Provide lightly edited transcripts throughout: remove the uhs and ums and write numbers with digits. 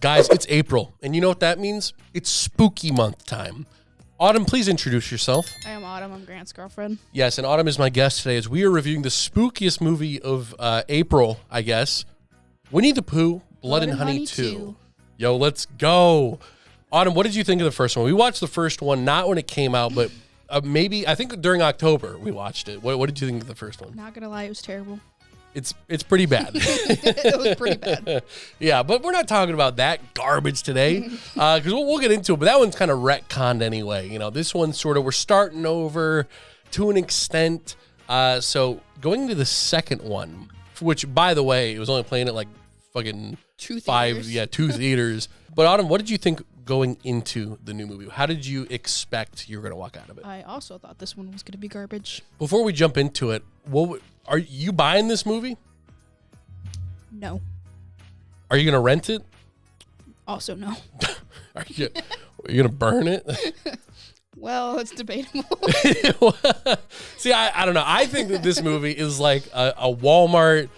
Guys, it's April, and you know what that means? It's spooky month time. Autumn, please introduce yourself. I am Autumn. I'm Grant's girlfriend. Yes, and Autumn is my guest today as we are reviewing the spookiest movie of April, I guess. Winnie the Pooh, Blood and Honey 2. Yo, let's go. Autumn, what did you think of the first one? We watched the first one, not when it came out, but maybe, I think during October we watched it. What did you think of the first one? Not gonna lie, it was terrible. It's pretty bad. It was pretty bad. Yeah, but we're not talking about that garbage today because we'll get into it. But that one's kind of retconned anyway. You know, this one's sort of, we're starting over to an extent. So going into the second one, which, by the way, it was only playing at like fucking Two theaters. But Autumn, what did you think going into the new movie? How did you expect you were going to walk out of it? I also thought this one was gonna be garbage. Before we jump into it, are you buying this movie? No. Are you going to rent it? Also no. Are you going to burn it? Well, it's debatable. See, I don't know. I think that this movie is like a Walmart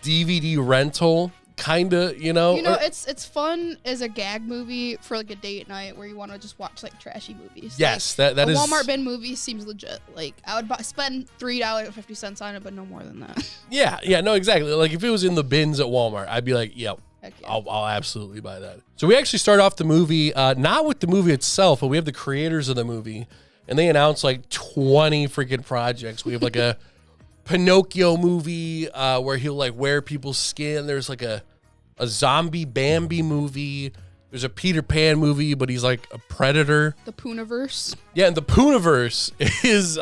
DVD rental, kind of, you know? It's fun as a gag movie for like a date night where you want to just watch like trashy movies. Yes, like, that is. A Walmart bin movie seems legit. Like I would spend $3.50 on it, but no more than that. Yeah, no, exactly. Like if it was in the bins at Walmart, I'd be like, yep. Heck yeah. I'll absolutely buy that. So we actually start off the movie, not with the movie itself, but we have the creators of the movie, and they announce like 20 freaking projects. We have like a Pinocchio movie where he'll like wear people's skin. There's like a zombie Bambi movie. There's a Peter Pan movie, but he's like a predator. The Poohniverse. Yeah, and the Poohniverse is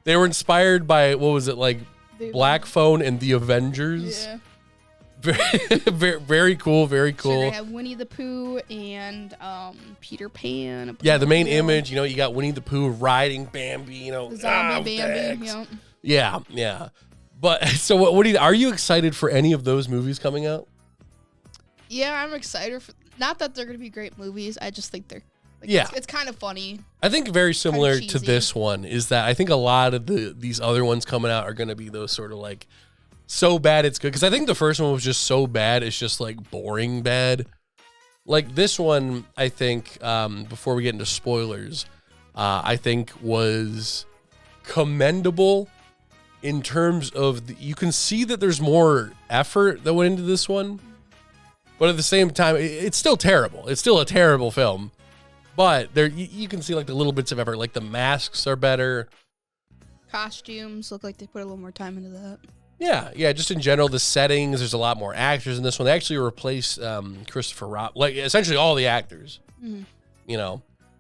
they were inspired by, what was it, like Black Phone and the Avengers. Yeah. Very cool, very cool. Sure, I have Winnie the Pooh and Peter Pan. Yeah, the main image, you got Winnie the Pooh riding Bambi, the zombie Bambi. Yep. Yeah. But so what are you excited for any of those movies coming out? Yeah, I'm excited for, not that they're going to be great movies. I just think they're it's kind of funny. I think very similar to this one is that I think a lot of these other ones coming out are going to be those sort of like so bad it's good, because I think the first one was just so bad it's just like boring bad. Like this one, I think before we get into spoilers, I think was commendable in terms of you can see that there's more effort that went into this one, but at the same time it's still terrible. It's still a terrible film, but there you can see like the little bits of effort, like the masks are better, costumes look like they put a little more time into that. Yeah, just in general, the settings, there's a lot more actors in this one. They actually replaced Christopher Robin, like essentially all the actors,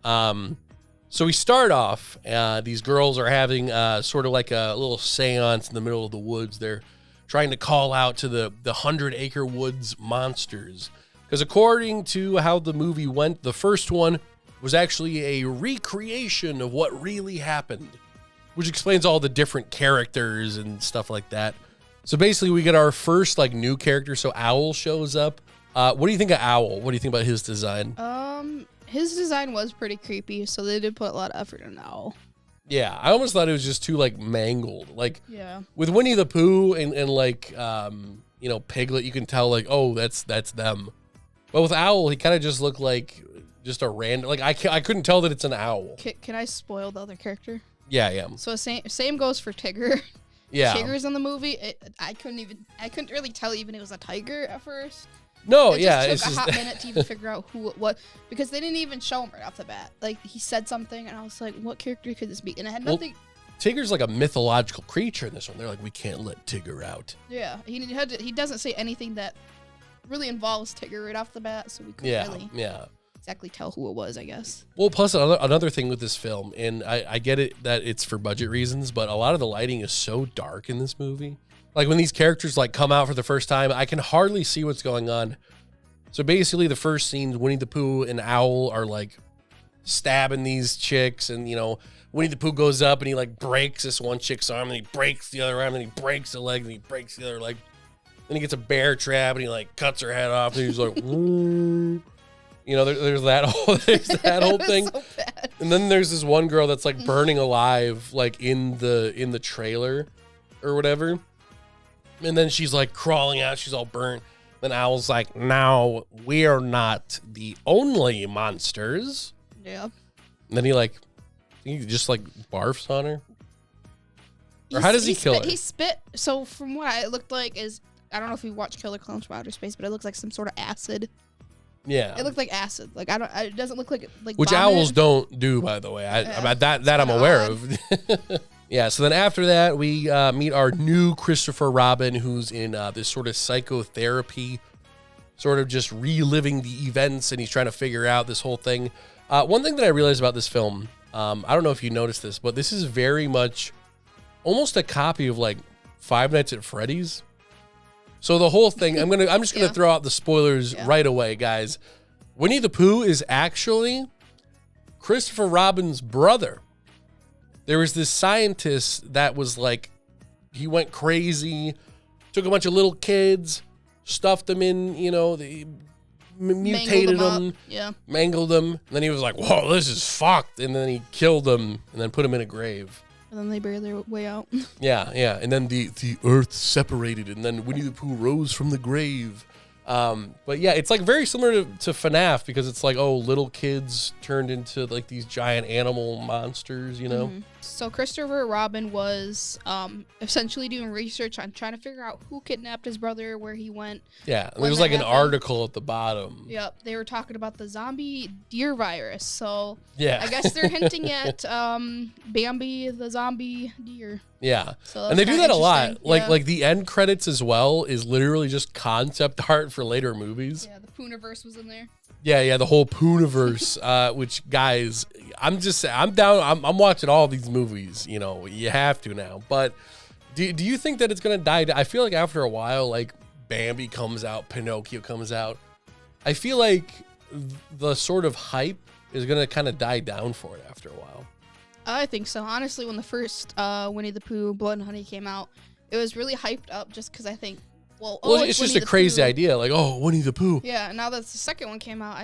So we start off, these girls are having sort of like a little seance in the middle of the woods. They're trying to call out to the 100-acre woods monsters. Because according to how the movie went, the first one was actually a recreation of what really happened, which explains all the different characters and stuff like that. So basically we get our first like new character. So Owl shows up. What do you think of Owl? What do you think about his design? His design was pretty creepy, so they did put a lot of effort in Owl. Yeah, I almost thought it was just too like mangled. Like with Winnie the Pooh and like Piglet, you can tell like, oh, that's them. But with Owl, he kind of just looked like just a random, like I couldn't tell that it's an owl. Can I spoil the other character? Yeah. So same goes for Tigger. Yeah. Tigger's in the movie. I couldn't really tell even it was a tiger at first. No, It took a hot minute to even figure out who it was, because they didn't even show him right off the bat. Like he said something, and I was like, "What character could this be?" And it had nothing. Tigger's like a mythological creature in this one. They're like, we can't let Tigger out. Yeah, he doesn't say anything that really involves Tigger right off the bat, so we couldn't really exactly tell who it was, I guess. Well, plus another thing with this film, and I get it that it's for budget reasons, but a lot of the lighting is so dark in this movie. Like when these characters like come out for the first time, I can hardly see what's going on. So basically the first scene, Winnie the Pooh and Owl are like stabbing these chicks, and Winnie the Pooh goes up and he like breaks this one chick's arm, and he breaks the other arm, and he breaks the leg, and he breaks the other leg. Then he gets a bear trap and he like cuts her head off, and he's like, there's that whole thing. So bad. And then there's this one girl that's like burning alive, like in the trailer or whatever. And then she's like crawling out, she's all burnt. Then Owl's like, now we're not the only monsters. Yeah. And then he just like barfs on her. Or how does he kill her? He spit. So from what it looked like is, I don't know if you watched Killer Clowns from Outer Space, but it looks like some sort of acid. Yeah. It looked like acid. Like it doesn't look like which vomit. owls don't do, by the way. That I'm aware of. Yeah. So then after that, we meet our new Christopher Robin, who's in this sort of psychotherapy, sort of just reliving the events, and he's trying to figure out this whole thing. One thing that I realized about this film, I don't know if you noticed this, but this is very much almost a copy of like Five Nights at Freddy's. So the whole thing, I'm just gonna throw out the spoilers right away, guys. Winnie the Pooh is actually Christopher Robin's brother. There was this scientist that was like, he went crazy, took a bunch of little kids, stuffed them in, mutated them, mangled them, and then he was like, whoa, this is fucked, and then he killed them and then put them in a grave. And then they buried their way out. Yeah. And then the earth separated, and then Winnie the Pooh rose from the grave. But yeah, it's like very similar to FNAF, because it's like, oh, little kids turned into like these giant animal monsters, Mm-hmm. So Christopher Robin was essentially doing research on trying to figure out who kidnapped his brother, where he went. Yeah, there was like an article at the bottom. Yep, they were talking about the zombie deer virus. So yeah, I guess they're hinting at Bambi, the zombie deer. Yeah, so and they do that a lot. Like the end credits as well is literally just concept art for later movies. Yeah, the Poohniverse was in there. Yeah, the whole Poohniverse, which, guys, I'm down. I'm watching all these movies. You have to now. But do you think that it's gonna die? I feel like after a while, like Bambi comes out, Pinocchio comes out. I feel like the sort of hype is gonna kind of die down for it after a while. I think so. Honestly, when the first Winnie the Pooh, Blood and Honey came out, it was really hyped up just because I think. Well, it's just a crazy idea, like, oh, Winnie the Pooh. Yeah, now that the second one came out,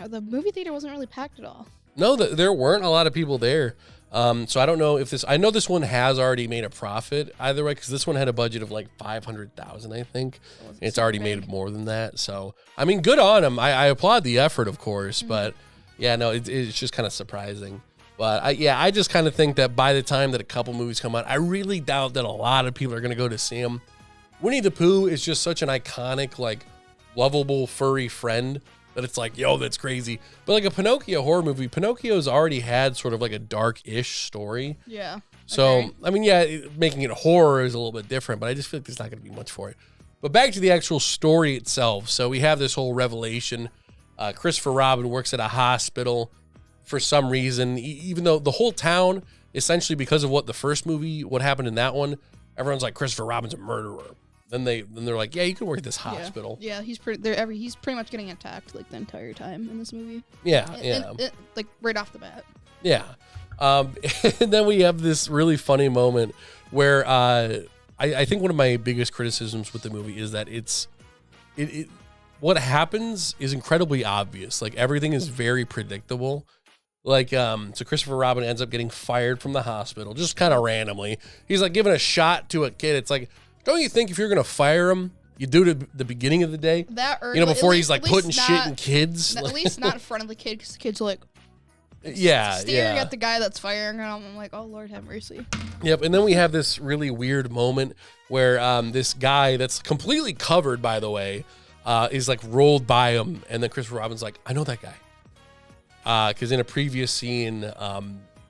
the movie theater wasn't really packed at all. No, there weren't a lot of people there. So I don't know if I know this one has already made a profit either way, because this one had a budget of like $500,000, I think. And it's already made more than that. So, I mean, good on them. I applaud the effort, of course, but yeah, no, it's just kind of surprising. But I just kind of think that by the time that a couple movies come out, I really doubt that a lot of people are going to go to see them. Winnie the Pooh is just such an iconic, like, lovable, furry friend that it's like, yo, that's crazy. But like a Pinocchio horror movie, Pinocchio's already had sort of like a dark-ish story. Yeah. So, okay. I mean, yeah, making it horror is a little bit different, but I just feel like there's not going to be much for it. But back to the actual story itself. So we have this whole revelation. Christopher Robin works at a hospital for some reason, even though the whole town, essentially because of what happened in that one, everyone's like, Christopher Robin's a murderer. Then they're like, yeah, you can work at this hospital. Yeah, he's pretty much getting attacked like the entire time in this movie. Yeah. Like right off the bat. Yeah. And then we have this really funny moment where I think one of my biggest criticisms with the movie is that what happens is incredibly obvious. Like everything is very predictable. Like, so Christopher Robin ends up getting fired from the hospital just kind of randomly. He's like giving a shot to a kid. It's like, don't you think if you're going to fire him, you do it at the beginning of the day? Before he's like putting shit in kids? At least not in front of the kid, because the kid's like, staring at the guy that's firing him. I'm like, oh, Lord have mercy. Yep, and then we have this really weird moment where this guy that's completely covered, by the way, is like rolled by him, and then Christopher Robin's like, I know that guy. Because in a previous scene,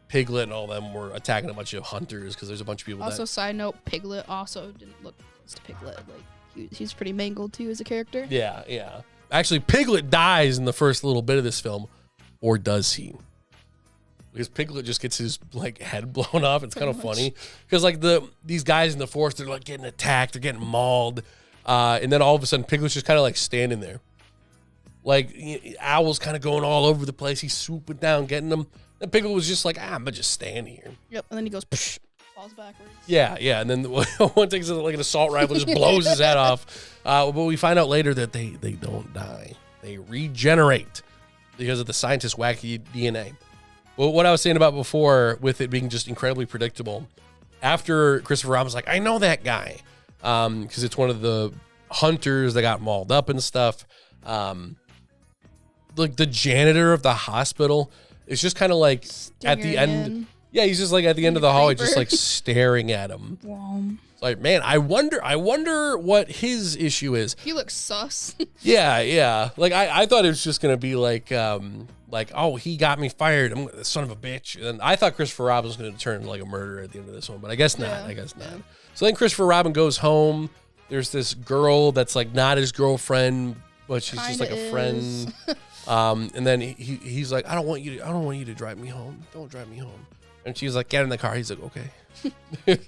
Piglet and all them were attacking a bunch of hunters because there's a bunch of people. Also, side note, Piglet also didn't look close to Piglet. Like he's pretty mangled too as a character. Yeah. Actually, Piglet dies in the first little bit of this film, or does he? Because Piglet just gets his like head blown off. It's kind of funny because like these guys in the forest, they're like getting attacked, they're getting mauled, and then all of a sudden Piglet's just kind of like standing there. Like Owl's kind of going all over the place. He's swooping down, getting them. And Piglet was just like, I'm just standing here. Yep, and then he goes, falls backwards. Yeah, and then one takes like an assault rifle, just blows his head off. But we find out later that they don't die. They regenerate because of the scientist's wacky DNA. Well, what I was saying about before, with it being just incredibly predictable, after Christopher Robin's like, I know that guy, because it's one of the hunters that got mauled up and stuff. Like the janitor of the hospital is just kind of like at the end. Yeah, he's just like at the end of the hallway, just like staring at him. Wow. It's like, man, I wonder what his issue is. He looks sus. Yeah. Like I thought it was just gonna be like, oh, he got me fired. I'm the son of a bitch. And I thought Christopher Robin was gonna turn like a murderer at the end of this one, but I guess not. Yeah, I guess not. Yeah. So then Christopher Robin goes home. There's this girl that's like not his girlfriend, but she's just like a friend. And then he's like, I don't want you to drive me home. Don't drive me home. And she's like, get in the car. He's like, okay. And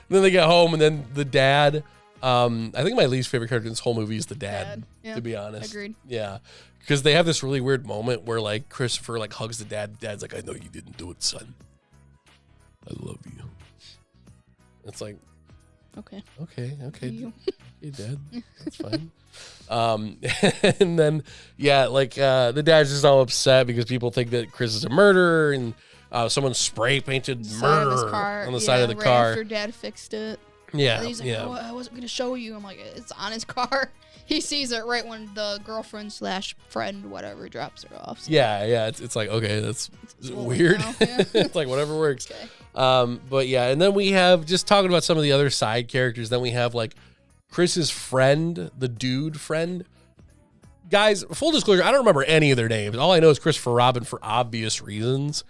then they get home, and then the dad. I think my least favorite character in this whole movie is the dad. Yeah, to be honest. Agreed. Yeah, because they have this really weird moment where like Christopher like hugs the dad. Dad's like, I know you didn't do it, son. I love you. It's like, okay, hey, Dad, that's fine. And then like the dad's just all upset because people think that Chris is a murderer, and someone spray painted murder on the side of the car. After Dad fixed it. Yeah, and he's like, oh, I wasn't gonna show you. I'm like, it's on his car. He sees it right when the girlfriend / friend, whatever, drops her off. So. Yeah. It's like, okay, that's weird. Yeah. It's like whatever works. Okay. But yeah, and then we have just talking about some of the other side characters. Then we have like Chris's friend, the dude friend. Guys, full disclosure, I don't remember any of their names. All I know is Christopher Robin for obvious reasons,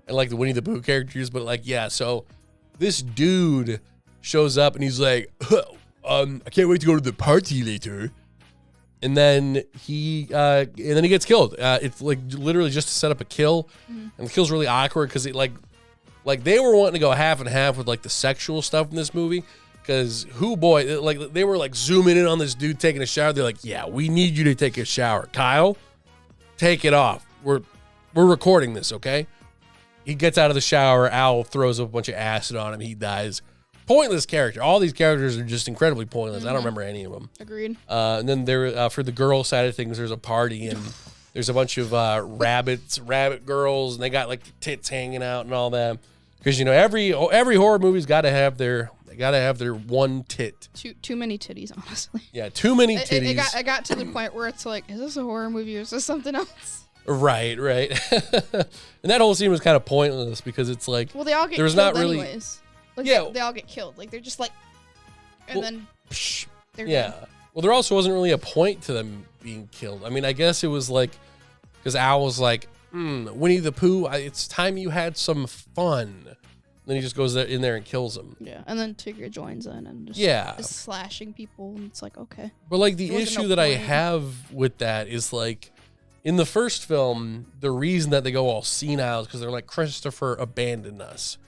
and like the Winnie the Pooh characters. But like, yeah, so this dude shows up and he's like, I can't wait to go to the party later. And then he gets killed. It's like literally just to set up a kill, and the kill's really awkward because it like they were wanting to go half and half with like the sexual stuff in this movie. Because like they were like zooming in on this dude taking a shower. They're like, yeah, we need you to take a shower. Kyle, take it off. We're recording this, okay? He gets out of the shower. Al throws a bunch of acid on him. He dies. Pointless character. All these characters are just incredibly pointless. I don't remember any of them. Agreed. And then there, for the girl side of things, there's a party and there's a bunch of rabbit girls, and they got like tits hanging out and all that. Because every horror movie's got to have their one tit. Too many titties, honestly. Yeah, too many titties. It got to the point where it's like, is this a horror movie or is this something else? Right. And that whole scene was kind of pointless because it's like, well, they all get killed anyways. Like, yeah, they all get killed. Like they're just like, and then they're dead. Well, there also wasn't really a point to them being killed. I mean, I guess it was like because Al was like, Winnie the Pooh, it's time you had some fun. Then he just goes in there and kills him. Yeah, and then Tigger joins in and just is slashing people, and it's like, okay. But like the issue that I have with that is like, in the first film, the reason that they go all senile is because they're like, Christopher abandoned us.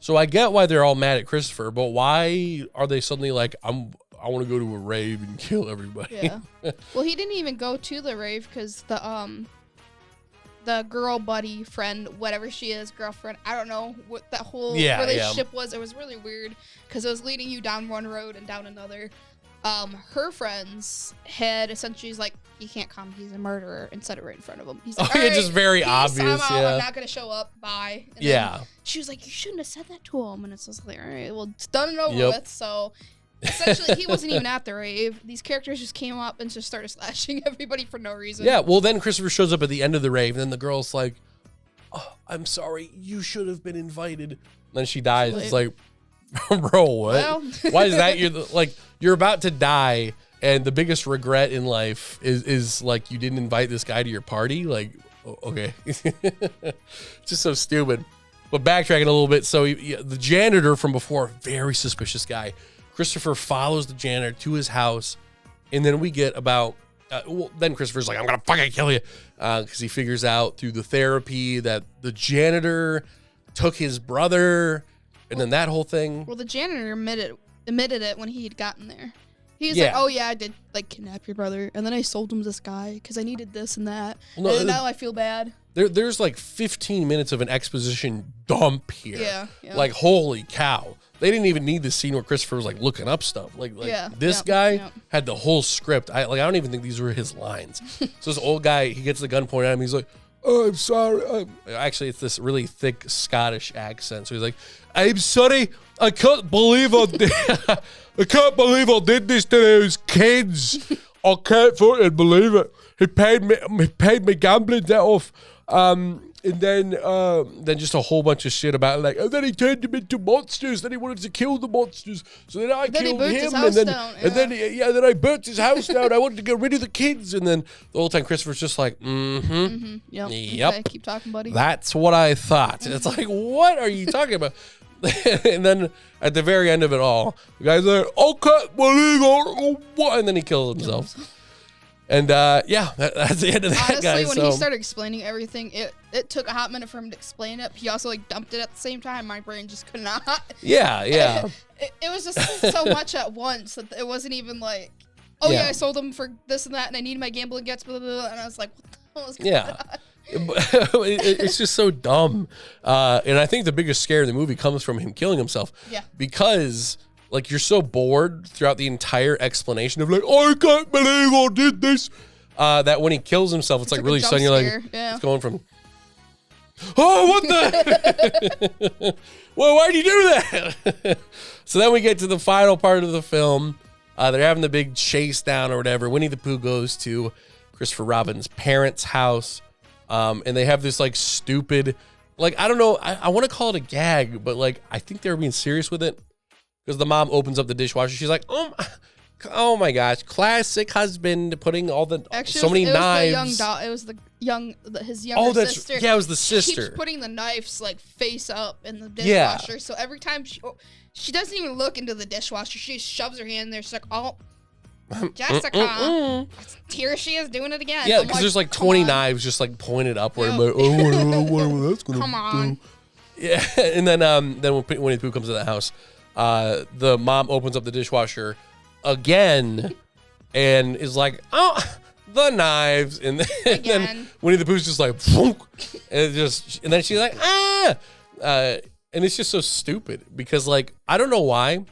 So I get why they're all mad at Christopher, but why are they suddenly like, I want to go to a rave and kill everybody? Yeah. Well, he didn't even go to the rave because the girl buddy friend, whatever she is, girlfriend, I don't know what that whole relationship was. It was really weird because it was leading you down one road and down another. Her friends had essentially like, he can't come, he's a murderer, and said it right in front of him. He's like, just very obvious. I'm not gonna show up. Bye. And then she was like, you shouldn't have said that to him. And it's just like, all right, well, it's done and over with. So essentially, he wasn't even at the rave. These characters just came up and just started slashing everybody for no reason. Yeah. Well, then Christopher shows up at the end of the rave, and then the girl's like, oh, I'm sorry, you should have been invited. And then she dies. It's like, bro, what? Well. Why is that? You're about to die, and the biggest regret in life is like you didn't invite this guy to your party. Like, okay, just so stupid. But backtracking a little bit, so the janitor from before, very suspicious guy. Christopher follows the janitor to his house, and then we get about. Then Christopher's like, I'm gonna fucking kill you, because he figures out through the therapy that the janitor took his brother. And then that whole thing. Well, the janitor admitted it when he had gotten there. He's like, oh yeah, I did like kidnap your brother, and then I sold him to this guy because I needed this and that. Well, and now I feel bad. There's like 15 minutes of an exposition dump here. Yeah. Like, holy cow. They didn't even need the scene where Christopher was like looking up stuff. Like this guy had the whole script. I don't even think these were his lines. So this old guy, he gets the gun pointed at him. He's like, oh, I'm sorry. Actually, it's this really thick Scottish accent. So he's like, I'm sorry. I can't believe I did. I can't believe I did this to those kids. I can't fucking believe it. He paid me gambling debt off. And then just a whole bunch of shit about it, like, and then he turned them into monsters. Then he wanted to kill the monsters. So then I killed him, and then I burnt his house down. I wanted to get rid of the kids, and then the whole time Christopher's just like, yep. Okay, keep talking, buddy. That's what I thought. It's like, what are you talking about? And then at the very end of it all, the guy's like, I can't believe it, and then he kills himself. And that's the end of that. Honestly, guy. When he started explaining everything, it took a hot minute for him to explain it. He also like dumped it at the same time. My brain just could not. Yeah. It was just so much at once that it wasn't even like, I sold them for this and that, and I need my gambling gets, blah, blah, blah, and I was like, what the hell is going on? It's just so dumb. And I think the biggest scare in the movie comes from him killing himself. Yeah. Because like you're so bored throughout the entire explanation of like, I can't believe I did this. That when he kills himself, it's like really sudden. You're like, it's going from, oh, what the? Well, why'd you do that? So then we get to the final part of the film. They're having the big chase down or whatever. Winnie the Pooh goes to Christopher Robin's parents' house. And they have this like stupid, like, I don't know. I want to call it a gag, but like, I think they were being serious with it. Because the mom opens up the dishwasher. She's like, oh my gosh, classic husband putting all the, so many knives. It was his younger sister. Yeah, it was the sister. She keeps putting the knives like face up in the dishwasher. Yeah. So every time she doesn't even look into the dishwasher. She shoves her hand in there. She's like, oh, Jessica. Here she is doing it again. Yeah, because there's like 20 knives just like pointed upward. I'm like, what that's going to do. Come on. Yeah, and then when Winnie the Pooh comes to the house, the mom opens up the dishwasher again and is like, oh, the knives. And then Winnie the Pooh's just like, and then she's like, and it's just so stupid because like, I don't know why.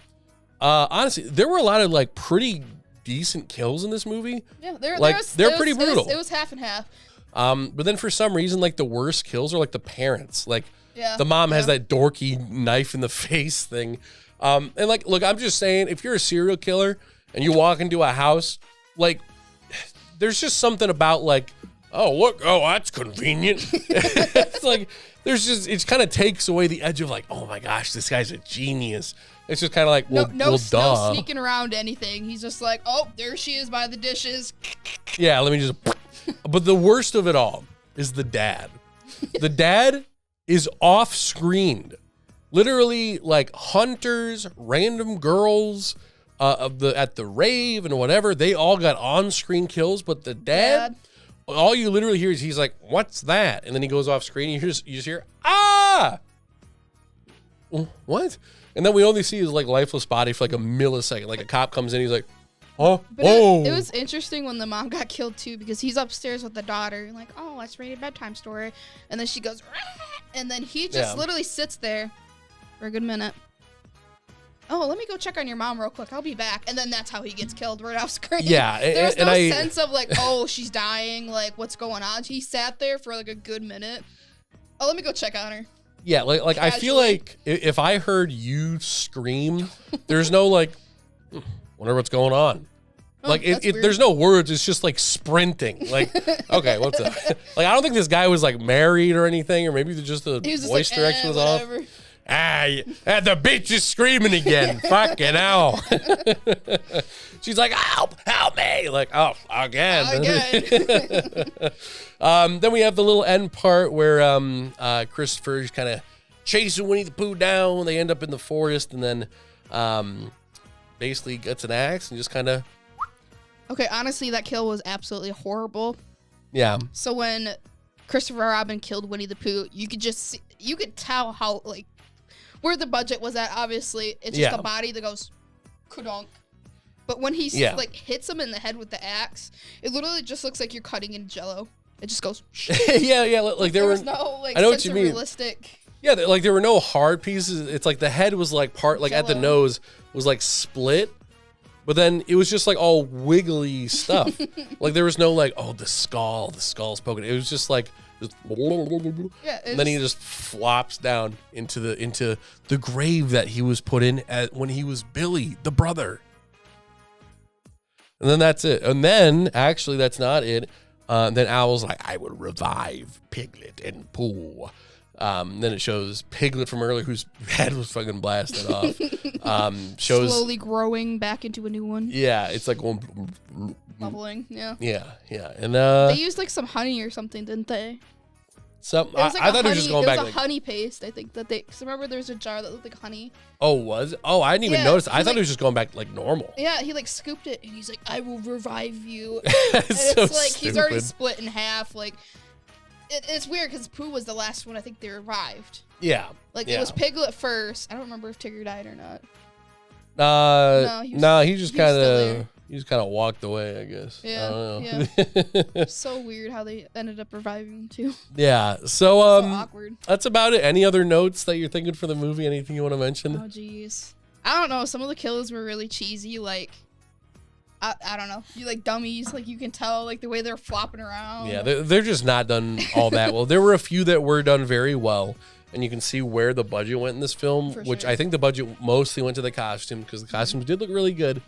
Honestly, there were a lot of like pretty decent kills in this movie. Yeah, they're pretty brutal. It was half and half. But then for some reason, like the worst kills are like the parents. Like the mom has that dorky knife in the face thing. And like, look, I'm just saying, if you're a serial killer and you walk into a house, like, there's just something about like, oh, look, that's convenient. It's like, it kind of takes away the edge of like, oh my gosh, this guy's a genius. It's just kind of like, no sneaking around anything. He's just like, oh, there she is by the dishes. Yeah, let me just. But the worst of it all is the dad. The dad is off-screened. Literally, like hunters, random girls at the rave and whatever, they all got on-screen kills. But the dad, all you literally hear is he's like, "What's that?" And then he goes off-screen. You just hear, "Ah, what?" And then we only see his like lifeless body for like a millisecond. Like a cop comes in, he's like, "Oh, but it was interesting when the mom got killed too, because he's upstairs with the daughter, like, "Oh, let's read a bedtime story," and then she goes, "Rah!" And then he just literally sits there for a good minute. Oh, let me go check on your mom real quick. I'll be back. And then that's how he gets killed right off screen. Yeah. There's no sense of like, oh, she's dying. Like, what's going on? He sat there for like a good minute. Oh, let me go check on her. Yeah, like I feel like if I heard you scream, there's no like, wonder what's going on. Like there's no words. It's just like sprinting. Like, okay, what's up? Like, I don't think this guy was like married or anything, or maybe just the voice direction was off. The bitch is screaming again. Fucking hell. She's like, help me. Like, oh, again. Then we have the little end part where Christopher's kind of chasing Winnie the Pooh down. They end up in the forest, and then basically gets an axe and just kind of. Okay, honestly, that kill was absolutely horrible. Yeah. So when Christopher Robin killed Winnie the Pooh, you could tell how like where the budget was at. Obviously, it's just a body that goes ka-donk. But when he like hits him in the head with the axe, it literally just looks like you're cutting in Jello. It just goes. yeah. Like there was no like. I know what you mean. Realistic. Yeah, like there were no hard pieces. It's like the head was like part, like Jello. At the nose was like split, but then it was just like all wiggly stuff. Like there was no like, oh, the skull's poking. It was just like just and then he just flops down into the grave that he was put in when he was Billy, the brother. And then that's it. And then actually that's not it. Then Owl's like, I will revive Piglet and Pooh. Then it shows Piglet from earlier, whose head was fucking blasted off. Shows slowly growing back into a new one. Yeah, it's like going bubbling. Yeah. Yeah. And they used like some honey or something, didn't they? Some I thought it was just going back. It was a honey paste. I think that cause remember there was a jar that looked like honey. Oh, was it? Oh, I didn't even notice. I thought it was just going back like normal. Yeah, he like scooped it and he's like, I will revive you. And it's so like stupid. He's already split in half. Like it's weird because Pooh was the last one I think they revived. Yeah. Like it was Piglet first. I don't remember if Tigger died or not. He just kind of walked away, I guess. Yeah. I don't know. So weird how they ended up reviving him too. Yeah. So awkward. That's about it. Any other notes that you're thinking for the movie? Anything you want to mention? Oh geez. I don't know. Some of the kills were really cheesy, like I don't know. You like dummies, like you can tell like the way they're flopping around. Yeah, they're just not done all that well. There were a few that were done very well, and you can see where the budget went in this film, which I think the budget mostly went to the costume because the costumes did look really good.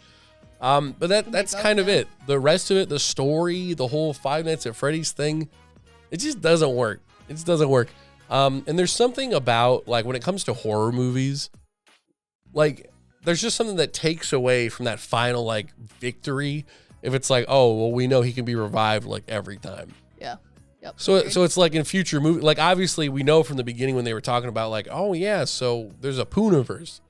But that's kind of it. The rest of it, the story, the whole Five Nights at Freddy's thing, it just doesn't work. It just doesn't work. And there's something about like when it comes to horror movies, like there's just something that takes away from that final like victory. If it's like, oh, well, we know he can be revived like every time. Yeah. Yep. So it's like in future movies, like obviously we know from the beginning when they were talking about like, oh yeah, so there's a Poohniverse.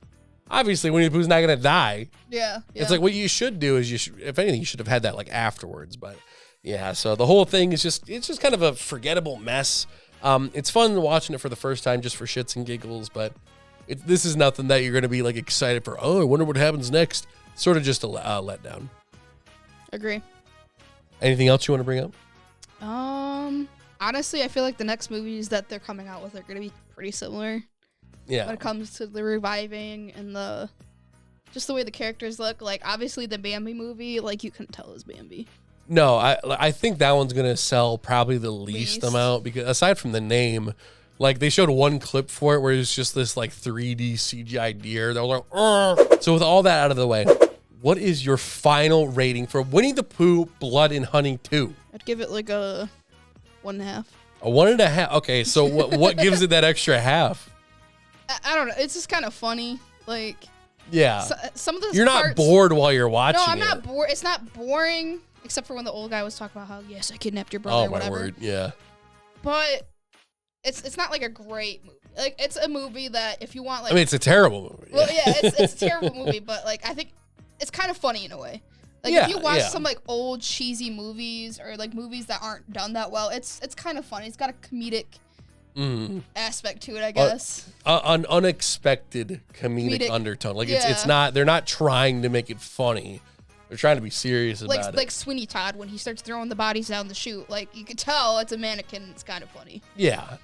Obviously Winnie the Pooh's not gonna die. Yeah. It's like what you should do is if anything, you should have had that like afterwards. But yeah, so the whole thing is just kind of a forgettable mess. It's fun watching it for the first time just for shits and giggles, but this is nothing that you're going to be like excited for. Oh, I wonder what happens next. Sort of just a letdown. Agree. Anything else you want to bring up? Honestly, I feel like the next movies that they're coming out with are going to be pretty similar. Yeah. When it comes to the reviving and just the way the characters look. Like obviously the Bambi movie, like you couldn't tell it was Bambi. No, I think that one's going to sell probably the least amount because aside from the name. Like, they showed one clip for it where it's just this, like, 3D CGI deer. They were like, Argh! So with all that out of the way, what is your final rating for Winnie the Pooh Blood and Honey 2? I'd give it, like, a 1.5. A 1.5? Okay, so what gives it that extra half? I don't know. It's just kind of funny. Like... Yeah. Some of the You're not bored while you're watching it. No, I'm not bored. It's not boring, except for when the old guy was talking about how, yes, I kidnapped your brother or whatever. Oh, my word, yeah. But... It's not like a great movie. Like it's a movie that if you want like I mean it's a terrible movie. Well, yeah, it's a terrible movie, but like I think it's kind of funny in a way. Like if you watch some like old cheesy movies or like movies that aren't done that well, it's kind of funny. It's got a comedic aspect to it, I guess. An unexpected comedic undertone. Like it's not they're not trying to make it funny. They're trying to be serious about it. Like Sweeney Todd when he starts throwing the bodies down the chute. Like, you can tell it's a mannequin. It's kind of funny. Yeah.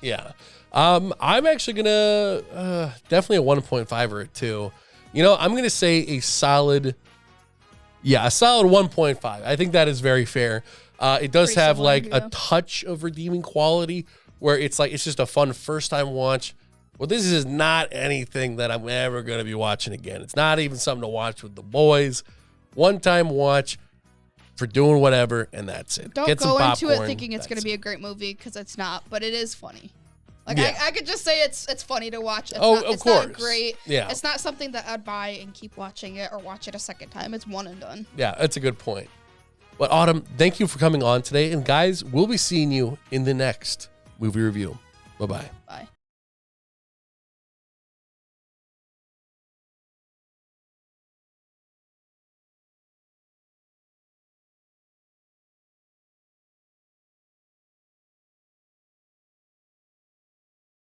I'm actually going to definitely a 1.5 or a 2. You know, I'm going to say a solid 1.5. I think that is very fair. It does have like a touch of redeeming quality where it's like it's just a fun first time watch. Well, this is not anything that I'm ever going to be watching again. It's not even something to watch with the boys. One time watch for doing whatever, and that's it. Don't go into it thinking it's going to be a great movie because it's not, but it is funny. Like I could just say it's funny to watch. Of course. It's not great. Yeah. It's not something that I'd buy and keep watching it or watch it a second time. It's one and done. Yeah, that's a good point. But Autumn, thank you for coming on today. And guys, we'll be seeing you in the next movie review. Bye-bye. Bye.